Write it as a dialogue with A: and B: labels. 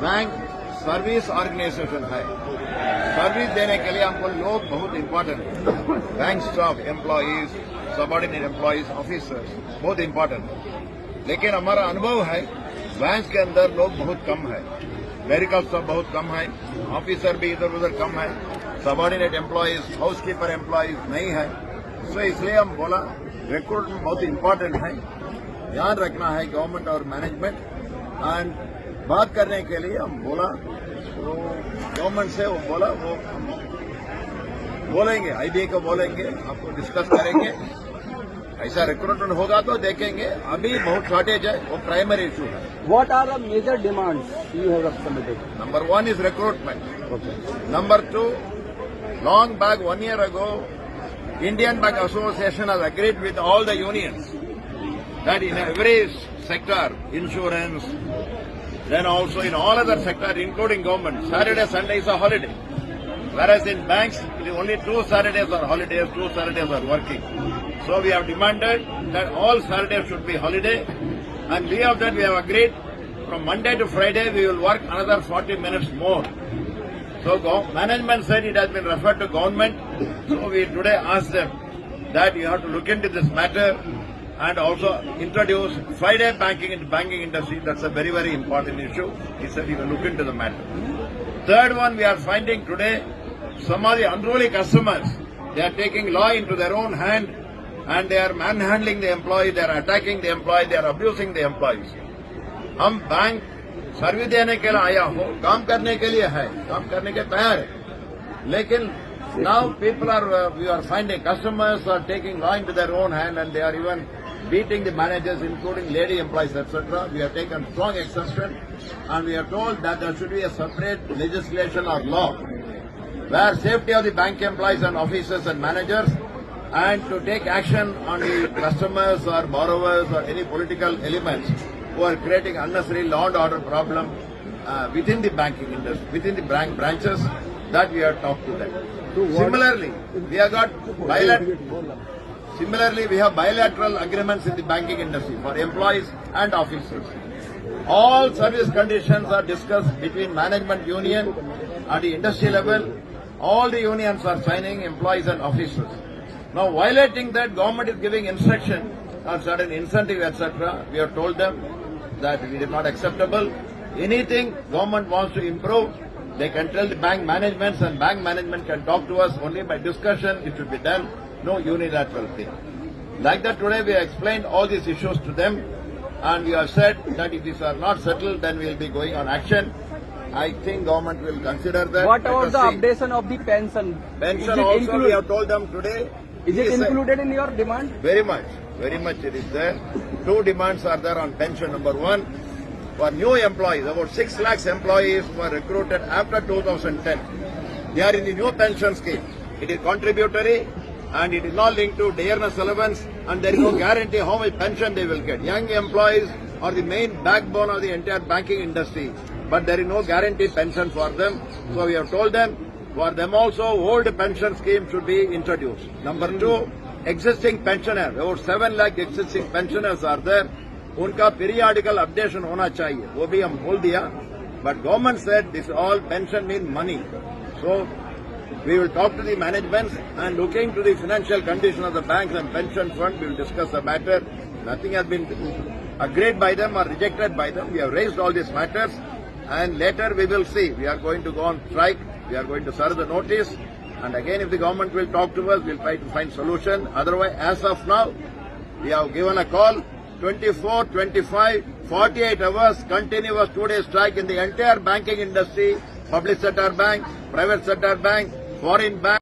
A: Bank service organisation है। Service देने के लिए हमको लोग बहुत इम्पोर्टेंट है। Bank staff, employees, subordinate employees, officers बहुत इम्पोर्टेंट है। लेकिन हमारा अनुभव है बैंक के अंदर लोग बहुत कम है, क्लरिकल स्टाफ बहुत कम है, ऑफिसर भी इधर उधर कम है, सबऑर्डिनेट एम्प्लॉइज, हाउसकीपर एम्प्लॉइज नहीं है। तो इसलिए हम बोला रिक्रूटमेंट बहुत इम्पोर्टेंट है, ध्यान रखना है गवर्नमेंट और मैनेजमेंट। एंड बात करने के लिए हम बोला वो गवर्नमेंट से वो बोला वो बोलेंगे, आईबीए को बोलेंगे, आपको डिस्कस करेंगे। ऐसा रिक्रूटमेंट होगा तो देखेंगे। अभी बहुत शॉर्टेज है, वो प्राइमरी इशू है।
B: What are the major demands you have submitted?
A: Number one is recruitment. Okay. Number two, long back 1 year ago, Indian Bank Association has agreed with all the unions that in every sector, insurance, then also in all other sectors, including government, Saturday, Sunday is a holiday. Whereas in banks, only 2 Saturdays are holidays, 2 Saturdays are working. So we have demanded that all Saturdays should be holiday, and we have that we have agreed from Monday to Friday we will work another 40 minutes more. So management said it has been referred to government. So we today asked them that you have to look into this matter and also introduce Friday banking in the banking industry. That's a very, very important issue. He said he will look into the matter. Third one, we are finding today some of the unruly customers, they are taking law into their own hand and they are manhandling the employee, they are attacking the employee, they are abusing the employees. हम bank service देने के लिए आया हो, काम करने के लिए है, काम करने के तैयार है, लेकिन now people are, we are finding customers are taking law into their own hand and they are even beating the managers, including lady employees, etc. We have taken strong exception and we are told that there should be a separate legislation or law where safety of the bank employees and officers and managers and to take action on the customers or borrowers or any political elements who are creating unnecessary law and order problem within the banking industry, within the bank branches, that we have talked to them. Similarly, we have bilateral agreements in the banking industry for employees and officers. All service conditions are discussed between management union at the industry level. All the unions are signing, employees and officers. Now, violating that, government is giving instruction on certain incentive, etc. We have told them that it is not acceptable. Anything government wants to improve, they can tell the bank managements and bank management can talk to us only by discussion. It should be done, no unilateral thing. Like that, today we have explained all these issues to them and we have said that if these are not settled, then we will be going on action. I think government will consider that.
B: What about the updation of the pension?
A: Pension also we have told them today.
B: Is it included in your demand?
A: Very much it is there. 2 demands are there on pension. Number one, for new employees, about 6 lakhs employees were recruited after 2010. They are in the new pension scheme. It is contributory and it is not linked to dearness allowance and there is no guarantee how much pension they will get. Young employees are the main backbone of the entire banking industry, but there is no guaranteed pension for them. So we have told them, for them also, old pension scheme should be introduced. Number 2, existing pensioners, about 7 lakh existing pensioners are there. उनका periodical updation होना चाहिए, वो भी हम बोल दिया. But government said this all pension mean money. So we will talk to the management and looking to the financial condition of the banks and pension fund, we will discuss the matter. Nothing has been agreed by them or rejected by them. We have raised all these matters and later we will see. We are going to go on strike. We are going to serve the notice. And again, if the government will talk to us, we will try to find solution. Otherwise, as of now, we have given a call. 24, 25, 48 hours continuous 2-day strike in the entire banking industry, public sector bank, private sector bank, foreign bank.